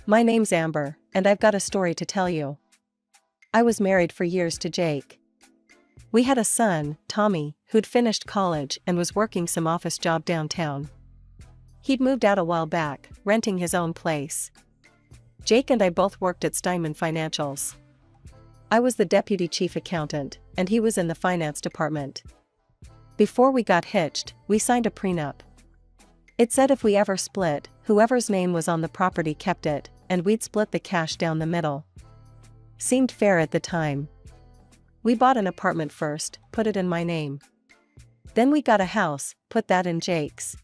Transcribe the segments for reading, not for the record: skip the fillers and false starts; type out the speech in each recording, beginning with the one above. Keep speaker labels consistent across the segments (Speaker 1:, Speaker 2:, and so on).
Speaker 1: My name's Amber, and I've got a story to tell you. I was married for years to Jake. We had a son, Tommy, who'd finished college and was working some office job downtown. He'd moved out a while back, renting his own place. Jake and I both worked at Steinman Financials. I was the deputy chief accountant, and he was in the finance department. Before we got hitched, we signed a prenup. It said if we ever split, whoever's name was on the property kept it, and we'd split the cash down the middle. Seemed fair at the time. We bought an apartment first, put it in my name. Then we got a house, put that in Jake's.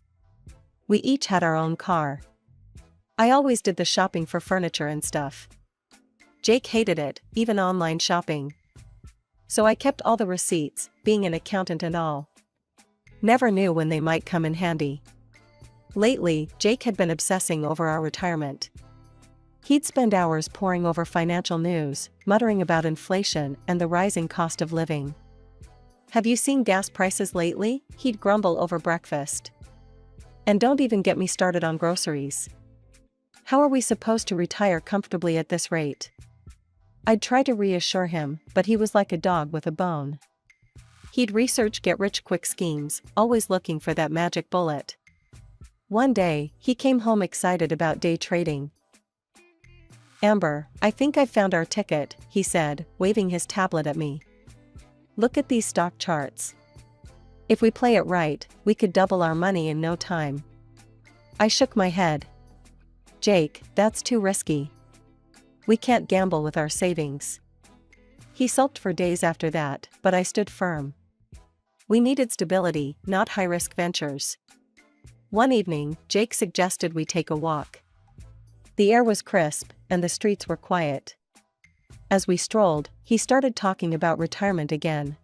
Speaker 1: We each had our own car. I always did the shopping for furniture and stuff. Jake hated it, even online shopping. So I kept all the receipts, being an accountant and all. Never knew when they might come in handy. Lately, Jake had been obsessing over our retirement. He'd spend hours poring over financial news, muttering about inflation and the rising cost of living. "Have you seen gas prices lately?" he'd grumble over breakfast. "And don't even get me started on groceries. How are we supposed to retire comfortably at this rate?" I'd try to reassure him, but he was like a dog with a bone. He'd research get-rich-quick schemes, always looking for that magic bullet. One day, he came home excited about day trading. "Amber, I think I found our ticket," he said, waving his tablet at me. "Look at these stock charts. If we play it right, we could double our money in no time." I shook my head. "Jake, that's too risky. We can't gamble with our savings." He sulked for days after that, but I stood firm. We needed stability, not high-risk ventures. One evening, Jake suggested we take a walk. The air was crisp, and the streets were quiet. As we strolled, he started talking about retirement again.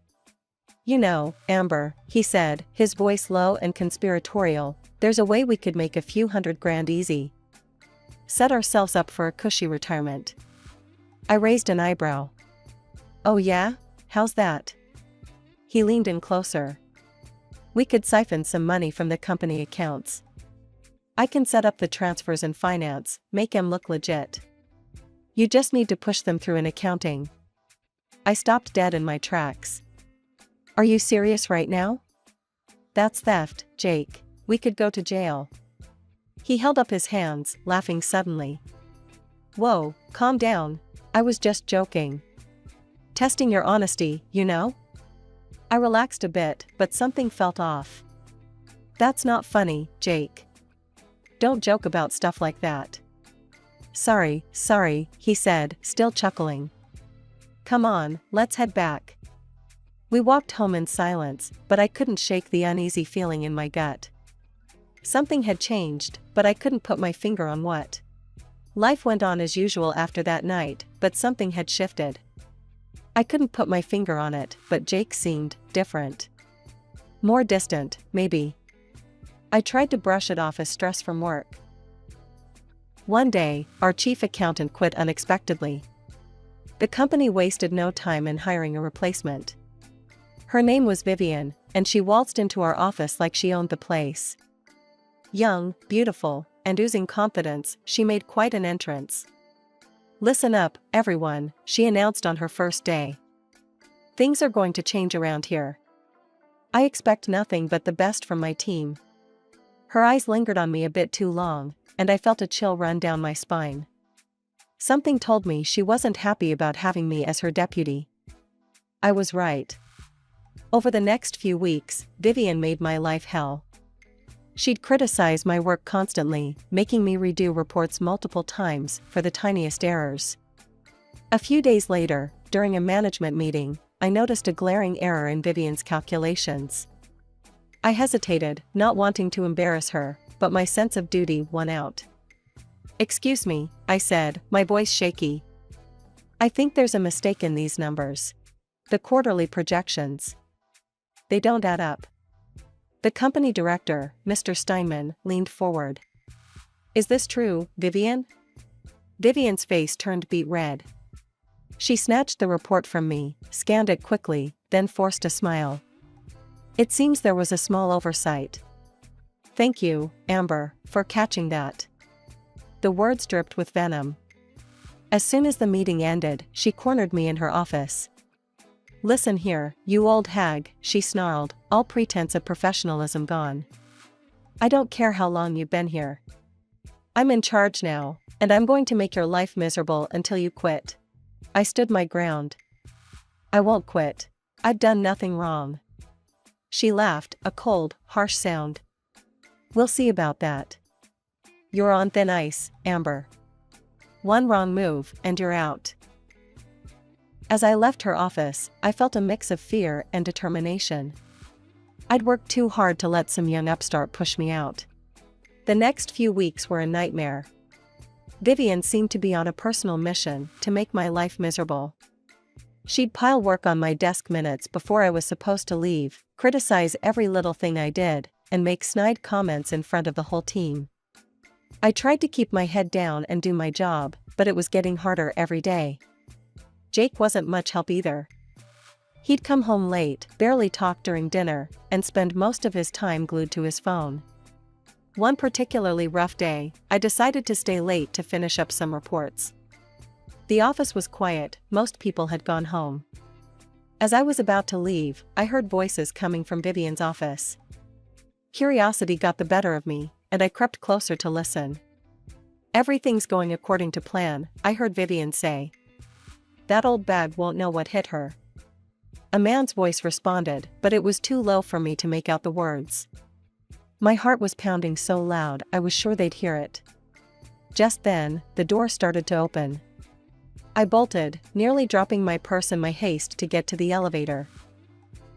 Speaker 1: "You know, Amber," he said, his voice low and conspiratorial, "there's a way we could make a few $100,000 easy. Set ourselves up for a cushy retirement." I raised an eyebrow. "Oh yeah? How's that?" He leaned in closer. "We could siphon some money from the company accounts. I can set up the transfers and finance, make them look legit. You just need to push them through in accounting." I stopped dead in my tracks. "Are you serious right now?" "That's theft, Jake. We could go to jail." He held up his hands, laughing suddenly. "Whoa, calm down. I was just joking. Testing your honesty, you know?" I relaxed a bit, but something felt off. "That's not funny, Jake. Don't joke about stuff like that." Sorry, he said, still chuckling. "Come on, let's head back." We walked home in silence, but I couldn't shake the uneasy feeling in my gut. Something had changed, but I couldn't put my finger on what. Life went on as usual after that night, but something had shifted. I couldn't put my finger on it, but Jake seemed different. More distant, maybe. I tried to brush it off as stress from work. One day, our chief accountant quit unexpectedly. The company wasted no time in hiring a replacement. Her name was Vivian, and she waltzed into our office like she owned the place. Young, beautiful, and oozing confidence, she made quite an entrance. "Listen up, everyone," she announced on her first day. "Things are going to change around here. I expect nothing but the best from my team." Her eyes lingered on me a bit too long, and I felt a chill run down my spine. Something told me she wasn't happy about having me as her deputy. I was right. Over the next few weeks, Vivian made my life hell. She'd criticize my work constantly, making me redo reports multiple times for the tiniest errors. A few days later, during a management meeting, I noticed a glaring error in Vivian's calculations. I hesitated, not wanting to embarrass her, but my sense of duty won out. "Excuse me," I said, my voice shaky. "I think there's a mistake in these numbers. The quarterly projections. They don't add up." The company director, Mr. Steinman, leaned forward. "Is this true, Vivian?" Vivian's face turned beet red. She snatched the report from me, scanned it quickly, then forced a smile. "It seems there was a small oversight. Thank you, Amber, for catching that." The words dripped with venom. As soon as the meeting ended, she cornered me in her office. "Listen here, you old hag," she snarled, all pretense of professionalism gone. "I don't care how long you've been here. I'm in charge now, and I'm going to make your life miserable until you quit." I stood my ground. "I won't quit. I've done nothing wrong." She laughed, a cold, harsh sound. "We'll see about that. You're on thin ice, Amber. One wrong move, and you're out." As I left her office, I felt a mix of fear and determination. I'd worked too hard to let some young upstart push me out. The next few weeks were a nightmare. Vivian seemed to be on a personal mission to make my life miserable. She'd pile work on my desk minutes before I was supposed to leave, criticize every little thing I did, and make snide comments in front of the whole team. I tried to keep my head down and do my job, but it was getting harder every day. Jake wasn't much help either. He'd come home late, barely talk during dinner, and spend most of his time glued to his phone. One particularly rough day, I decided to stay late to finish up some reports. The office was quiet, most people had gone home. As I was about to leave, I heard voices coming from Vivian's office. Curiosity got the better of me, and I crept closer to listen. "Everything's going according to plan," I heard Vivian say. "That old bag won't know what hit her." A man's voice responded, but it was too low for me to make out the words. My heart was pounding so loud I was sure they'd hear it. Just then, the door started to open. I bolted, nearly dropping my purse in my haste to get to the elevator.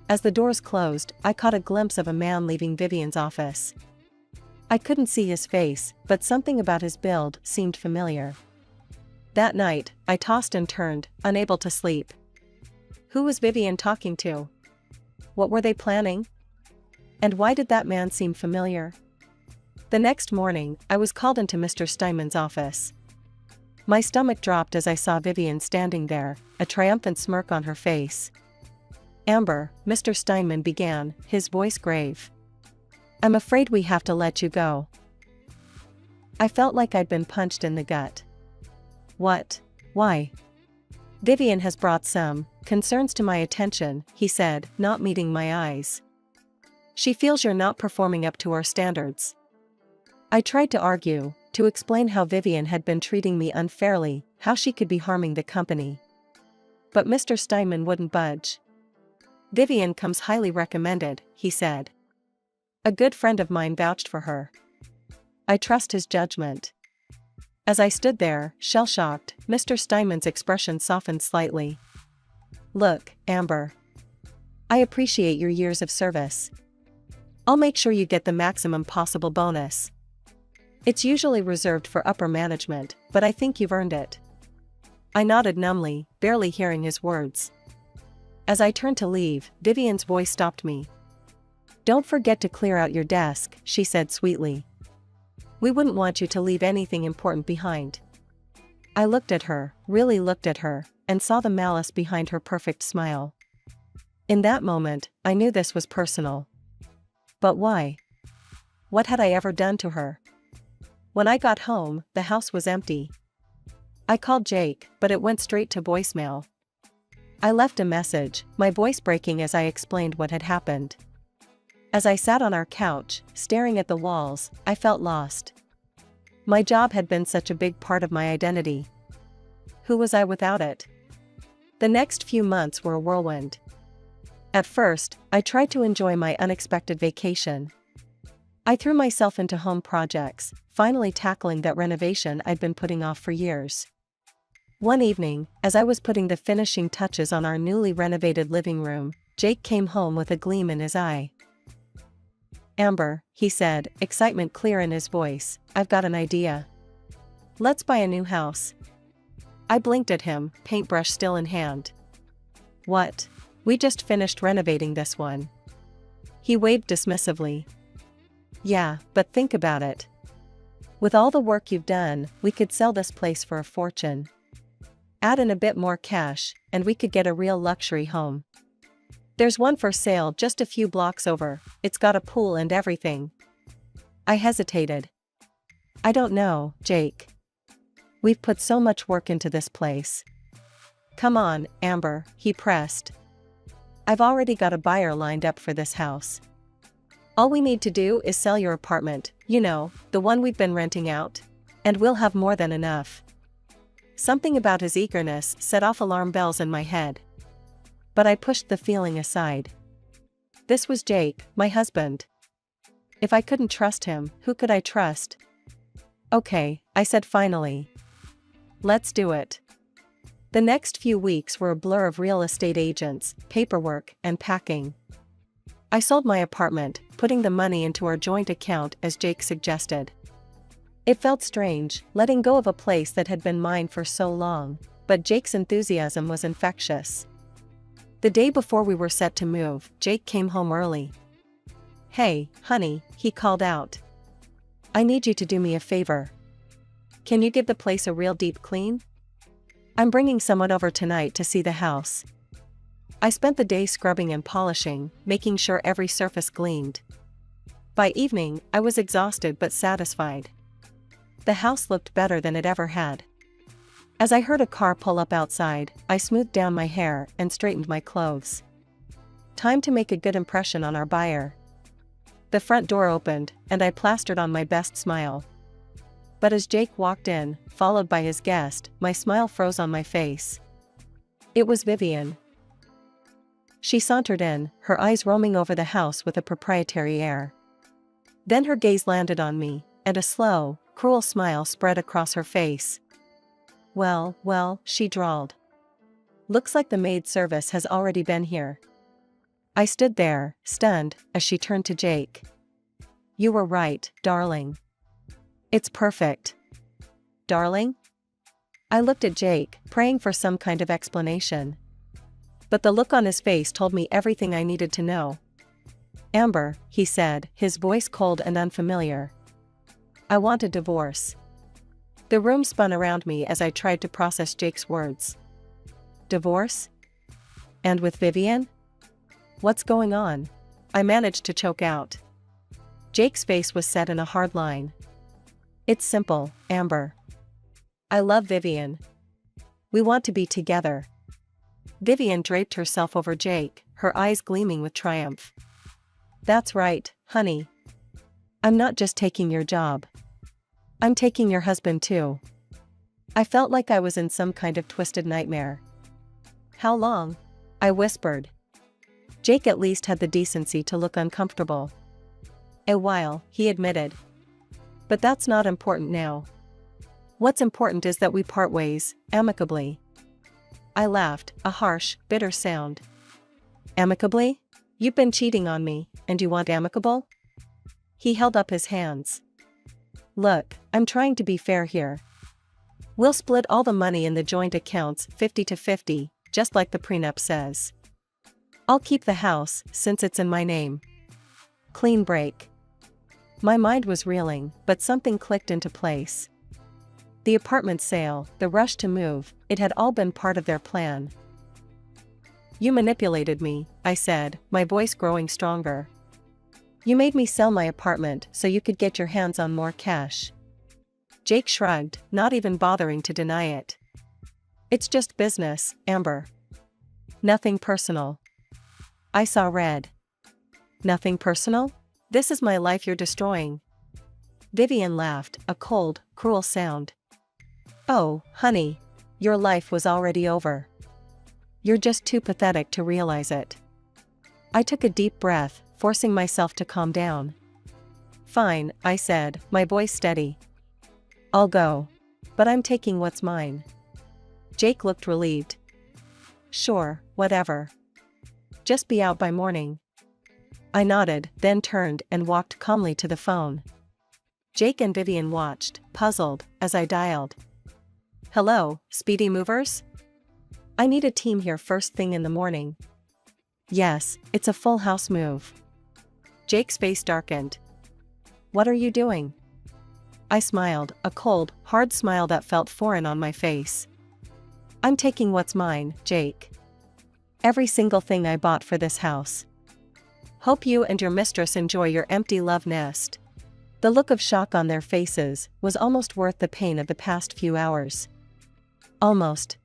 Speaker 1: As the doors closed, I caught a glimpse of a man leaving Vivian's office. I couldn't see his face, but something about his build seemed familiar. That night, I tossed and turned, unable to sleep. Who was Vivian talking to? What were they planning? And why did that man seem familiar? The next morning, I was called into Mr. Steinman's office. My stomach dropped as I saw Vivian standing there, a triumphant smirk on her face. "Amber," Mr. Steinman began, his voice grave. "I'm afraid we have to let you go." I felt like I'd been punched in the gut. "What? Why?" "Vivian has brought some concerns to my attention," he said, not meeting my eyes. "She feels you're not performing up to our standards." I tried to argue, to explain how Vivian had been treating me unfairly, how she could be harming the company. But Mr. Steinman wouldn't budge. "Vivian comes highly recommended," he said. "A good friend of mine vouched for her. I trust his judgment." As I stood there, shell-shocked, Mr. Steinman's expression softened slightly. "Look, Amber. I appreciate your years of service. I'll make sure you get the maximum possible bonus. It's usually reserved for upper management, but I think you've earned it." I nodded numbly, barely hearing his words. As I turned to leave, Vivian's voice stopped me. "Don't forget to clear out your desk," she said sweetly. "We wouldn't want you to leave anything important behind." I looked at her, really looked at her, and saw the malice behind her perfect smile. In that moment, I knew this was personal. But why? What had I ever done to her? When I got home, the house was empty. I called Jake, but it went straight to voicemail. I left a message, my voice breaking as I explained what had happened. As I sat on our couch, staring at the walls, I felt lost. My job had been such a big part of my identity. Who was I without it? The next few months were a whirlwind. At first, I tried to enjoy my unexpected vacation. I threw myself into home projects, finally tackling that renovation I'd been putting off for years. One evening, as I was putting the finishing touches on our newly renovated living room, Jake came home with a gleam in his eye. "Amber," he said, excitement clear in his voice, "I've got an idea. Let's buy a new house." I blinked at him, paintbrush still in hand. "What? We just finished renovating this one." He waved dismissively. "Yeah, but think about it. With all the work you've done, we could sell this place for a fortune. Add in a bit more cash, and we could get a real luxury home. There's one for sale just a few blocks over, it's got a pool and everything." I hesitated. "I don't know, Jake. We've put so much work into this place. Come on, Amber, he pressed. I've already got a buyer lined up for this house. All we need to do is sell your apartment, you know, the one we've been renting out. And we'll have more than enough. Something about his eagerness set off alarm bells in my head. But I pushed the feeling aside. This was Jake, my husband. If I couldn't trust him, who could I trust? Okay, I said finally. Let's do it. The next few weeks were a blur of real estate agents, paperwork, and packing. I sold my apartment, putting the money into our joint account as Jake suggested. It felt strange, letting go of a place that had been mine for so long, but Jake's enthusiasm was infectious. The day before we were set to move, Jake came home early. Hey, honey, he called out. I need you to do me a favor. Can you give the place a real deep clean? I'm bringing someone over tonight to see the house. I spent the day scrubbing and polishing, making sure every surface gleamed. By evening, I was exhausted but satisfied. The house looked better than it ever had. As I heard a car pull up outside, I smoothed down my hair and straightened my clothes. Time to make a good impression on our buyer. The front door opened, and I plastered on my best smile. But as Jake walked in, followed by his guest, my smile froze on my face. It was Vivian. She sauntered in, her eyes roaming over the house with a proprietary air. Then her gaze landed on me, and a slow, cruel smile spread across her face. Well, she drawled. Looks like the maid service has already been here. I stood there, stunned, as she turned to Jake. You were right, darling. It's perfect. Darling? I looked at Jake, praying for some kind of explanation. But the look on his face told me everything I needed to know. Amber, he said, his voice cold and unfamiliar. I want a divorce. The room spun around me as I tried to process Jake's words. Divorce? And with Vivian? What's going on? I managed to choke out. Jake's face was set in a hard line. It's simple, Amber. I love Vivian. We want to be together. Vivian draped herself over Jake, her eyes gleaming with triumph. That's right, honey. I'm not just taking your job. I'm taking your husband too. I felt like I was in some kind of twisted nightmare. How long? I whispered. Jake at least had the decency to look uncomfortable. A while, he admitted. But that's not important now. What's important is that we part ways, amicably. I laughed, a harsh, bitter sound. Amicably? You've been cheating on me, and you want amicable? He held up his hands. Look, I'm trying to be fair here. We'll split all the money in the joint accounts 50-50, just like the prenup says. I'll keep the house, since it's in my name. Clean break. My mind was reeling, but something clicked into place. The apartment sale, the rush to move, it had all been part of their plan. You manipulated me, I said, my voice growing stronger. You made me sell my apartment so you could get your hands on more cash. Jake shrugged, not even bothering to deny it. It's just business, Amber. Nothing personal. I saw red. Nothing personal? This is my life you're destroying. Vivian laughed, a cold, cruel sound. Oh, honey. Your life was already over. You're just too pathetic to realize it. I took a deep breath, forcing myself to calm down. Fine, I said, my voice steady. I'll go. But I'm taking what's mine. Jake looked relieved. Sure, whatever. Just be out by morning. I nodded, then turned and walked calmly to the phone. Jake and Vivian watched, puzzled, as I dialed. Hello, Speedy Movers? I need a team here first thing in the morning. Yes, it's a full house move. Jake's face darkened. What are you doing? I smiled, a cold, hard smile that felt foreign on my face. I'm taking what's mine, Jake. Every single thing I bought for this house. Hope you and your mistress enjoy your empty love nest. The look of shock on their faces was almost worth the pain of the past few hours. Almost.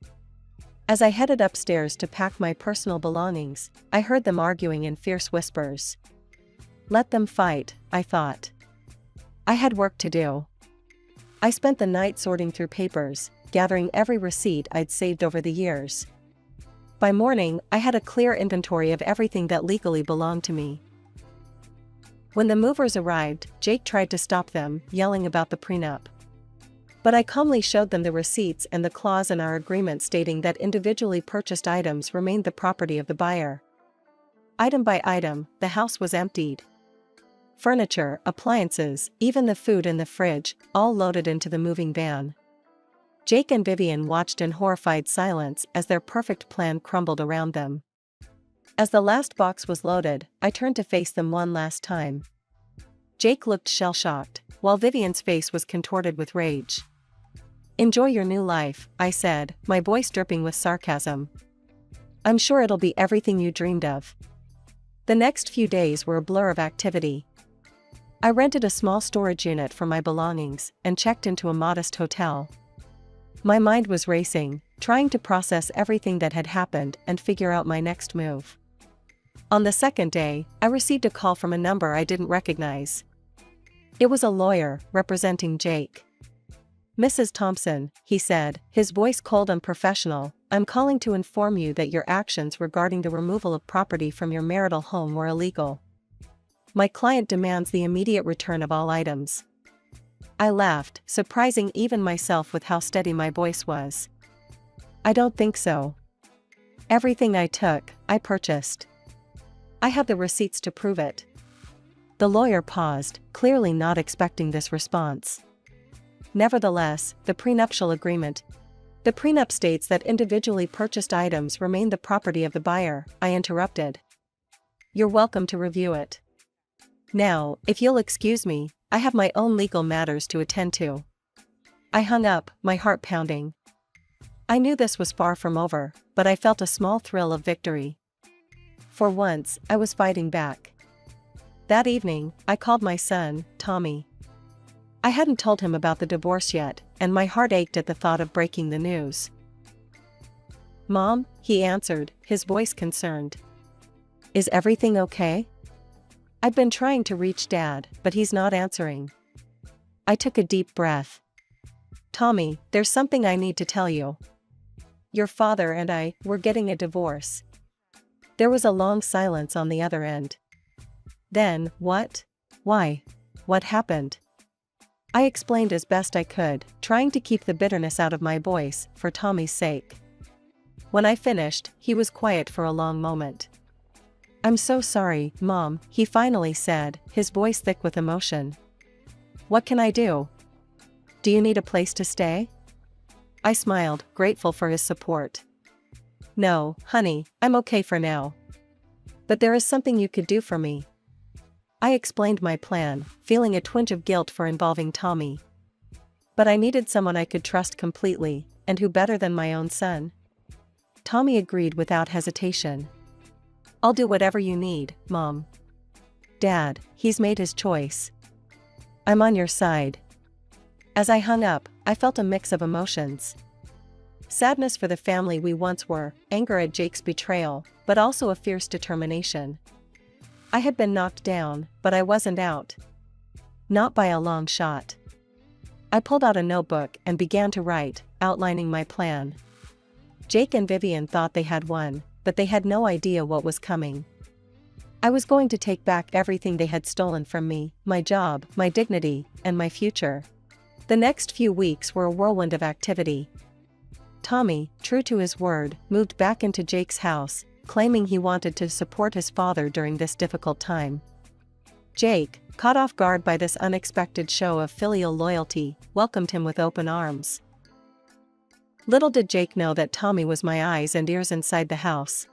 Speaker 1: As I headed upstairs to pack my personal belongings, I heard them arguing in fierce whispers. Let them fight, I thought. I had work to do. I spent the night sorting through papers, gathering every receipt I'd saved over the years. By morning, I had a clear inventory of everything that legally belonged to me. When the movers arrived, Jake tried to stop them, yelling about the prenup. But I calmly showed them the receipts and the clause in our agreement stating that individually purchased items remained the property of the buyer. Item by item, the house was emptied. Furniture, appliances, even the food in the fridge, all loaded into the moving van. Jake and Vivian watched in horrified silence as their perfect plan crumbled around them. As the last box was loaded, I turned to face them one last time. Jake looked shell-shocked, while Vivian's face was contorted with rage. Enjoy your new life, I said, my voice dripping with sarcasm. I'm sure it'll be everything you dreamed of. The next few days were a blur of activity. I rented a small storage unit for my belongings and checked into a modest hotel. My mind was racing, trying to process everything that had happened and figure out my next move. On the second day, I received a call from a number I didn't recognize. It was a lawyer, representing Jake. Mrs. Thompson, he said, his voice cold and professional, I'm calling to inform you that your actions regarding the removal of property from your marital home were illegal. My client demands the immediate return of all items. I laughed, surprising even myself with how steady my voice was. I don't think so. Everything I took, I purchased. I have the receipts to prove it. The lawyer paused, clearly not expecting this response. Nevertheless, the prenuptial agreement. The prenup states that individually purchased items remain the property of the buyer, I interrupted. You're welcome to review it. Now, if you'll excuse me, I have my own legal matters to attend to. I hung up, my heart pounding. I knew this was far from over, but I felt a small thrill of victory. For once, I was fighting back. That evening, I called my son, Tommy. I hadn't told him about the divorce yet, and my heart ached at the thought of breaking the news. Mom, he answered, his voice concerned. Is everything okay? I've been trying to reach Dad, but he's not answering. I took a deep breath. Tommy, there's something I need to tell you. Your father and I, we're getting a divorce. There was a long silence on the other end. Then, what? Why? What happened? I explained as best I could, trying to keep the bitterness out of my voice, for Tommy's sake. When I finished, he was quiet for a long moment. I'm so sorry, Mom, he finally said, his voice thick with emotion. What can I do? Do you need a place to stay? I smiled, grateful for his support. No, honey, I'm okay for now. But there is something you could do for me. I explained my plan, feeling a twinge of guilt for involving Tommy. But I needed someone I could trust completely, and who better than my own son? Tommy agreed without hesitation. I'll do whatever you need, Mom. Dad, he's made his choice. I'm on your side. As I hung up, I felt a mix of emotions. Sadness for the family we once were, anger at Jake's betrayal, but also a fierce determination. I had been knocked down, but I wasn't out. Not by a long shot. I pulled out a notebook and began to write, outlining my plan. Jake and Vivian thought they had won, but they had no idea what was coming. I was going to take back everything they had stolen from me, my job, my dignity, and my future. The next few weeks were a whirlwind of activity. Tommy, true to his word, moved back into Jake's house, claiming he wanted to support his father during this difficult time. Jake, caught off guard by this unexpected show of filial loyalty, welcomed him with open arms. Little did Jake know that Tommy was my eyes and ears inside the house.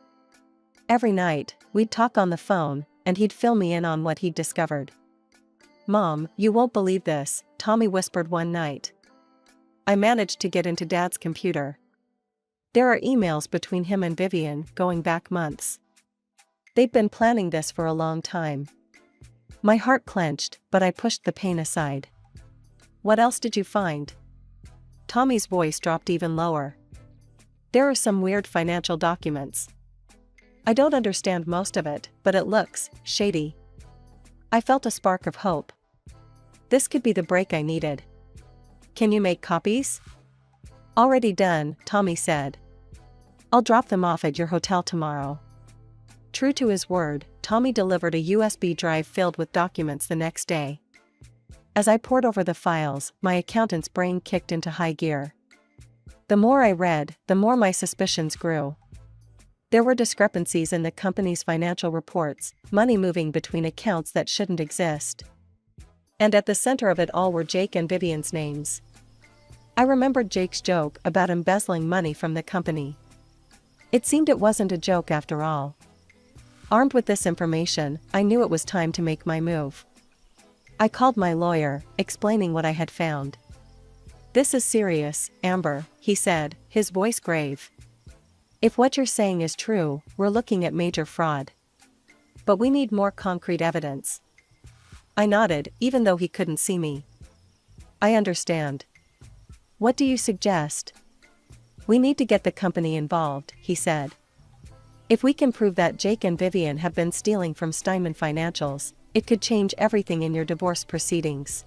Speaker 1: Every night, we'd talk on the phone, and he'd fill me in on what he'd discovered. Mom, you won't believe this, Tommy whispered one night. I managed to get into Dad's computer. There are emails between him and Vivian, going back months. They'd been planning this for a long time. My heart clenched, but I pushed the pain aside. What else did you find? Tommy's voice dropped even lower. There are some weird financial documents. I don't understand most of it, but it looks shady. I felt a spark of hope. This could be the break I needed. Can you make copies? Already done, Tommy said. I'll drop them off at your hotel tomorrow. True to his word, Tommy delivered a USB drive filled with documents the next day. As I pored over the files, my accountant's brain kicked into high gear. The more I read, the more my suspicions grew. There were discrepancies in the company's financial reports, money moving between accounts that shouldn't exist. And at the center of it all were Jake and Vivian's names. I remembered Jake's joke about embezzling money from the company. It seemed it wasn't a joke after all. Armed with this information, I knew it was time to make my move. I called my lawyer, explaining what I had found. This is serious, Amber, he said, his voice grave. If what you're saying is true, we're looking at major fraud. But we need more concrete evidence. I nodded, even though he couldn't see me. I understand. What do you suggest? We need to get the company involved, he said. If we can prove that Jake and Vivian have been stealing from Steinman Financials, it could change everything in your divorce proceedings.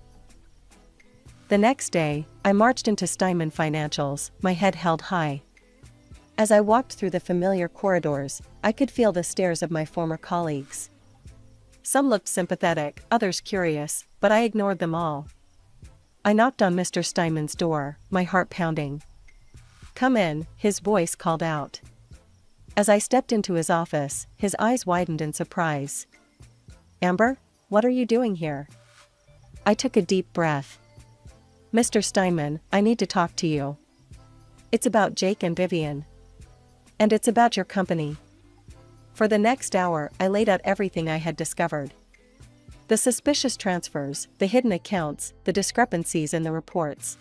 Speaker 1: The next day, I marched into Steinman Financials, my head held high. As I walked through the familiar corridors, I could feel the stares of my former colleagues. Some looked sympathetic, others curious, but I ignored them all. I knocked on Mr. Steinman's door, my heart pounding. Come in, his voice called out. As I stepped into his office, his eyes widened in surprise. Amber, what are you doing here? I took a deep breath. Mr. Steinman, I need to talk to you. It's about Jake and Vivian. And it's about your company. For the next hour, I laid out everything I had discovered. The suspicious transfers, the hidden accounts, the discrepancies in the reports.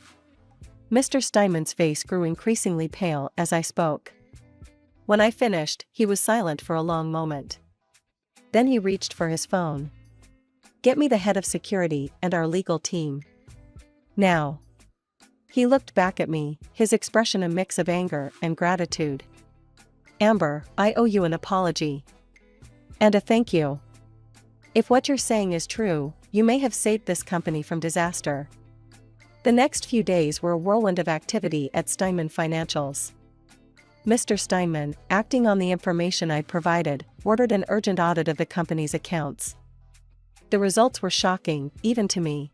Speaker 1: Mr. Steinman's face grew increasingly pale as I spoke. When I finished, he was silent for a long moment. Then he reached for his phone. Get me the head of security and our legal team. Now. He looked back at me, his expression a mix of anger and gratitude. Amber, I owe you an apology. And a thank you. If what you're saying is true, you may have saved this company from disaster. The next few days were a whirlwind of activity at Steinman Financials. Mr. Steinman, acting on the information I'd provided, ordered an urgent audit of the company's accounts. The results were shocking, even to me.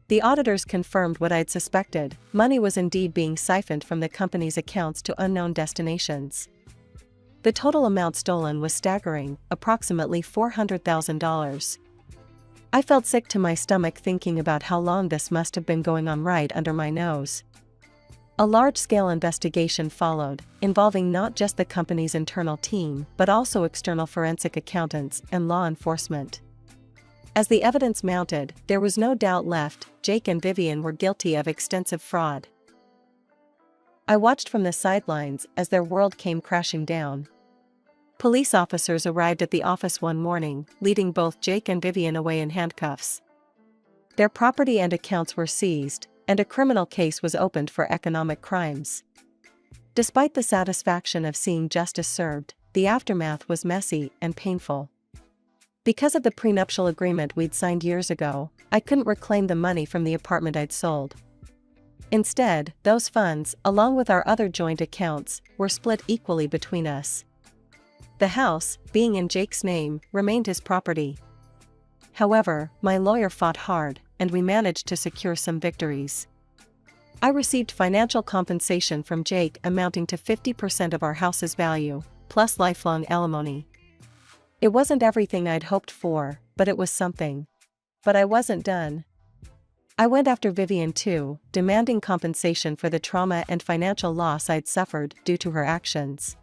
Speaker 1: The auditors confirmed what I'd suspected: money was indeed being siphoned from the company's accounts to unknown destinations. The total amount stolen was staggering, approximately $400,000. I felt sick to my stomach thinking about how long this must have been going on right under my nose. A large-scale investigation followed, involving not just the company's internal team, but also external forensic accountants and law enforcement. As the evidence mounted, there was no doubt left: Jake and Vivian were guilty of extensive fraud. I watched from the sidelines as their world came crashing down. Police officers arrived at the office one morning, leading both Jake and Vivian away in handcuffs. Their property and accounts were seized, and a criminal case was opened for economic crimes. Despite the satisfaction of seeing justice served, the aftermath was messy and painful. Because of the prenuptial agreement we'd signed years ago, I couldn't reclaim the money from the apartment I'd sold. Instead, those funds, along with our other joint accounts, were split equally between us. The house, being in Jake's name, remained his property. However, my lawyer fought hard, and we managed to secure some victories. I received financial compensation from Jake amounting to 50% of our house's value, plus lifelong alimony. It wasn't everything I'd hoped for, but it was something. But I wasn't done. I went after Vivian too, demanding compensation for the trauma and financial loss I'd suffered due to her actions.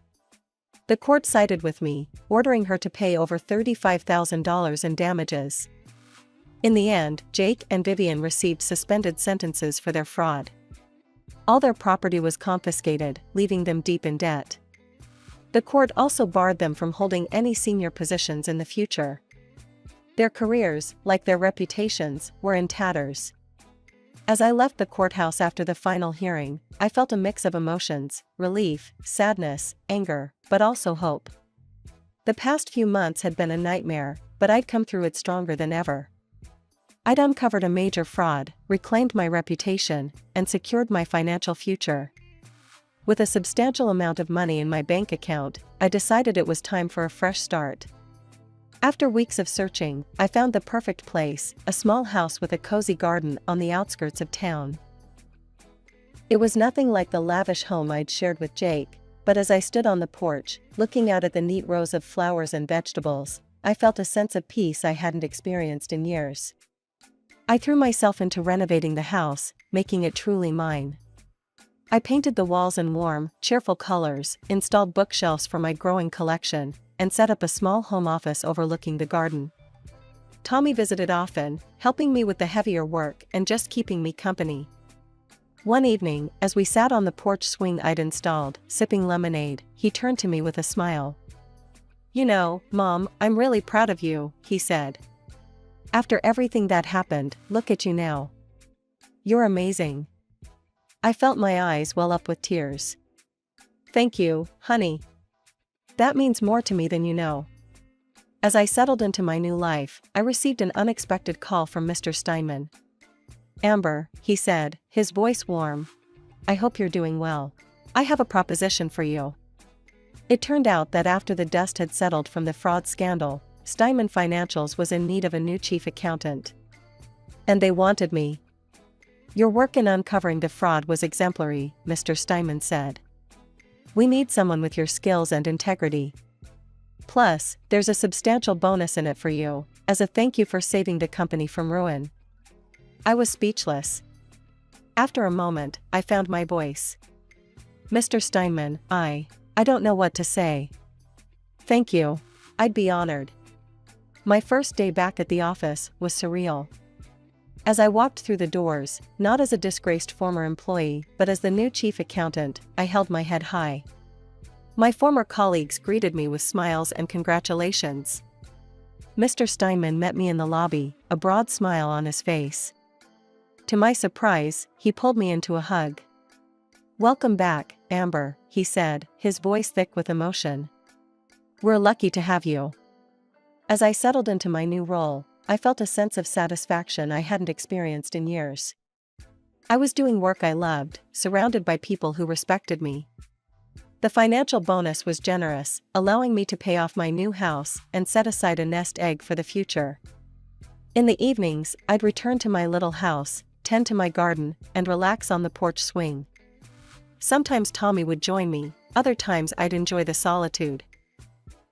Speaker 1: The court sided with me, ordering her to pay over $35,000 in damages. In the end, Jake and Vivian received suspended sentences for their fraud. All their property was confiscated, leaving them deep in debt. The court also barred them from holding any senior positions in the future. Their careers, like their reputations, were in tatters. As I left the courthouse after the final hearing, I felt a mix of emotions: relief, sadness, anger, but also hope. The past few months had been a nightmare, but I'd come through it stronger than ever. I'd uncovered a major fraud, reclaimed my reputation, and secured my financial future. With a substantial amount of money in my bank account, I decided it was time for a fresh start. After weeks of searching, I found the perfect place, a small house with a cozy garden on the outskirts of town. It was nothing like the lavish home I'd shared with Jake, but as I stood on the porch, looking out at the neat rows of flowers and vegetables, I felt a sense of peace I hadn't experienced in years. I threw myself into renovating the house, making it truly mine. I painted the walls in warm, cheerful colors, installed bookshelves for my growing collection, and set up a small home office overlooking the garden. Tommy visited often, helping me with the heavier work and just keeping me company. One evening, as we sat on the porch swing I'd installed, sipping lemonade, he turned to me with a smile. "You know, Mom, I'm really proud of you," he said. "After everything that happened, look at you now. You're amazing." I felt my eyes well up with tears. "Thank you, honey. That means more to me than you know." As I settled into my new life, I received an unexpected call from Mr. Steinman. "Amber," he said, his voice warm. "I hope you're doing well. I have a proposition for you." It turned out that after the dust had settled from the fraud scandal, Steinman Financials was in need of a new chief accountant. And they wanted me. "Your work in uncovering the fraud was exemplary," Mr. Steinman said. "We need someone with your skills and integrity. Plus, there's a substantial bonus in it for you, as a thank you for saving the company from ruin." I was speechless. After a moment, I found my voice. "Mr. Steinman, I don't know what to say. Thank you. I'd be honored." My first day back at the office was surreal. As I walked through the doors, not as a disgraced former employee, but as the new chief accountant, I held my head high. My former colleagues greeted me with smiles and congratulations. Mr. Steinman met me in the lobby, a broad smile on his face. To my surprise, he pulled me into a hug. "Welcome back, Amber," he said, his voice thick with emotion. "We're lucky to have you." As I settled into my new role, I felt a sense of satisfaction I hadn't experienced in years. I was doing work I loved, surrounded by people who respected me. The financial bonus was generous, allowing me to pay off my new house and set aside a nest egg for the future. In the evenings, I'd return to my little house, tend to my garden, and relax on the porch swing. Sometimes Tommy would join me, other times I'd enjoy the solitude.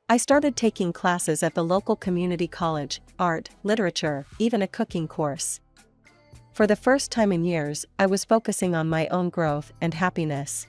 Speaker 1: I started taking classes at the local community college, art, literature, even a cooking course. For the first time in years, I was focusing on my own growth and happiness.